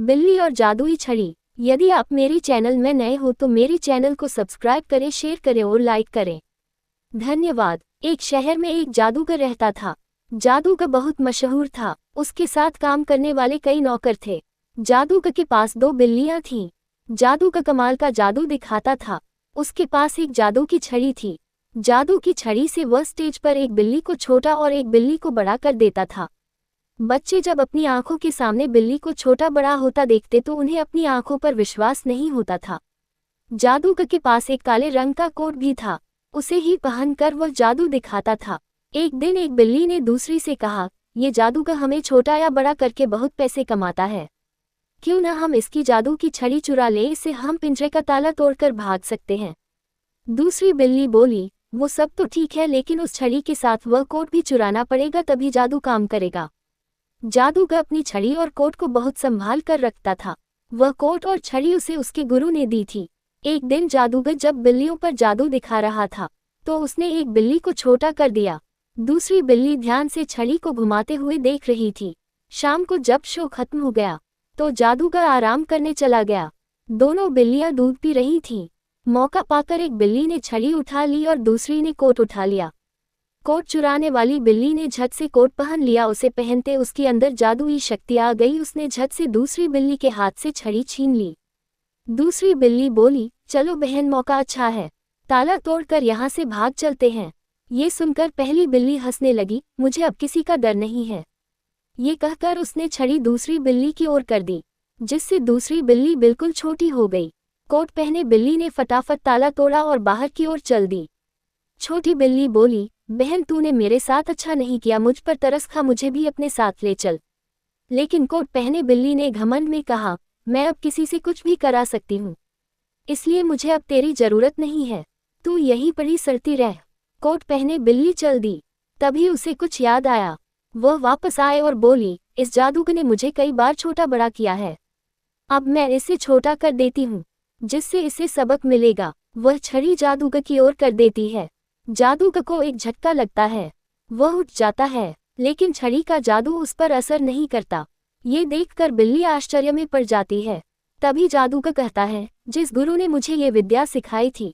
बिल्ली और जादुई छड़ी। यदि आप मेरी चैनल में नए हो तो मेरी चैनल को सब्सक्राइब करें, शेयर करें और लाइक करें। धन्यवाद। एक शहर में एक जादूगर रहता था। जादूगर बहुत मशहूर था। उसके साथ काम करने वाले कई नौकर थे। जादूगर के पास 2 बिल्लियां थीं। जादूगर कमाल का जादू दिखाता था। उसके पास एक जादू की छड़ी थी। जादू की छड़ी से वह स्टेज पर एक बिल्ली को छोटा और एक बिल्ली को बड़ा कर देता था। बच्चे जब अपनी आंखों के सामने बिल्ली को छोटा बड़ा होता देखते तो उन्हें अपनी आंखों पर विश्वास नहीं होता था। जादूगर के पास एक काले रंग का कोट भी था। उसे ही पहनकर वह जादू दिखाता था। एक दिन एक बिल्ली ने दूसरी से कहा, ये जादूगर हमें छोटा या बड़ा करके बहुत पैसे कमाता है। क्यों न हम इसकी जादू की छड़ी चुरा लें, इससे हम पिंजरे का ताला तोड़कर भाग सकते हैं। दूसरी बिल्ली बोली, वो सब तो ठीक है, लेकिन उस छड़ी के साथ वह कोट भी चुराना पड़ेगा, तभी जादू काम करेगा। जादूगर अपनी छड़ी और कोट को बहुत संभाल कर रखता था। वह कोट और छड़ी उसे उसके गुरु ने दी थी। एक दिन जादूगर जब बिल्लियों पर जादू दिखा रहा था तो उसने एक बिल्ली को छोटा कर दिया। दूसरी बिल्ली ध्यान से छड़ी को घुमाते हुए देख रही थी। शाम को जब शो खत्म हो गया तो जादूगर आराम करने चला गया। दोनों बिल्लियां दूध पी रही थीं। मौका पाकर एक बिल्ली ने छड़ी उठा ली और दूसरी ने कोट उठा लिया। कोट चुराने वाली बिल्ली ने झट से कोट पहन लिया। उसे पहनते उसके अंदर जादुई शक्ति आ गई। उसने झट से दूसरी बिल्ली के हाथ से छड़ी छीन ली। दूसरी बिल्ली बोली, चलो बहन, मौका अच्छा है, ताला तोड़कर यहाँ से भाग चलते हैं। ये सुनकर पहली बिल्ली हंसने लगी, मुझे अब किसी का डर नहीं है। ये कहकर उसने छड़ी दूसरी बिल्ली की ओर कर दी, जिससे दूसरी बिल्ली बिल्कुल छोटी हो गई। कोट पहने बिल्ली ने फटाफट ताला तोड़ा और बाहर की ओर चल दी। छोटी बिल्ली बोली, बहन तूने मेरे साथ अच्छा नहीं किया, मुझ पर तरस खा, मुझे भी अपने साथ ले चल। लेकिन कोट पहने बिल्ली ने घमंड में कहा, मैं अब किसी से कुछ भी करा सकती हूँ, इसलिए मुझे अब तेरी जरूरत नहीं है, तू यहीं पड़ी सड़ती रह। कोट पहने बिल्ली चल दी। तभी उसे कुछ याद आया। वह वापस आए और बोली, इस जादूगर ने मुझे कई बार छोटा बड़ा किया है, अब मैं इसे छोटा कर देती हूँ, जिससे इसे सबक मिलेगा। वह छड़ी जादूगर की ओर कर देती है। जादूगर को एक झटका लगता है। वह उठ जाता है, लेकिन छड़ी का जादू उस पर असर नहीं करता। ये देखकर बिल्ली आश्चर्य में पड़ जाती है। तभी जादूगर कहता है, जिस गुरु ने मुझे ये विद्या सिखाई थी,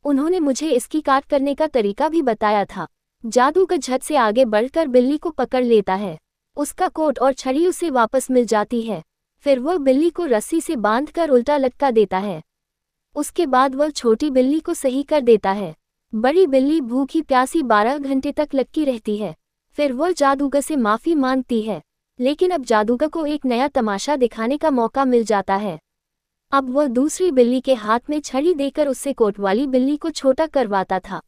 उन्होंने मुझे इसकी काट करने का तरीका भी बताया था। जादूगर झट से आगे बढ़कर बिल्ली को पकड़ लेता है। उसका कोट और छड़ी उसे वापस मिल जाती है। फिर वह बिल्ली को रस्सी से बांधकर उल्टा लटका देता है। उसके बाद वह छोटी बिल्ली को सही कर देता है। बड़ी बिल्ली भूखी प्यासी 12 घंटे तक लटकी रहती है। फिर वह जादूगर से माफी मांगती है, लेकिन अब जादूगर को एक नया तमाशा दिखाने का मौका मिल जाता है। अब वह दूसरी बिल्ली के हाथ में छड़ी देकर उससे कोट वाली बिल्ली को छोटा करवाता था,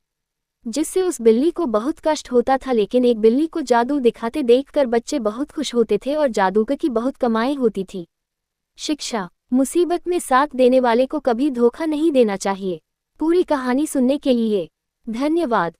जिससे उस बिल्ली को बहुत कष्ट होता था। लेकिन एक बिल्ली को जादू दिखाते देखकर बच्चे बहुत खुश होते थे और जादूगर की बहुत कमाई होती थी। शिक्षा, मुसीबत में साथ देने वाले को कभी धोखा नहीं देना चाहिए। पूरी कहानी सुनने के लिए धन्यवाद।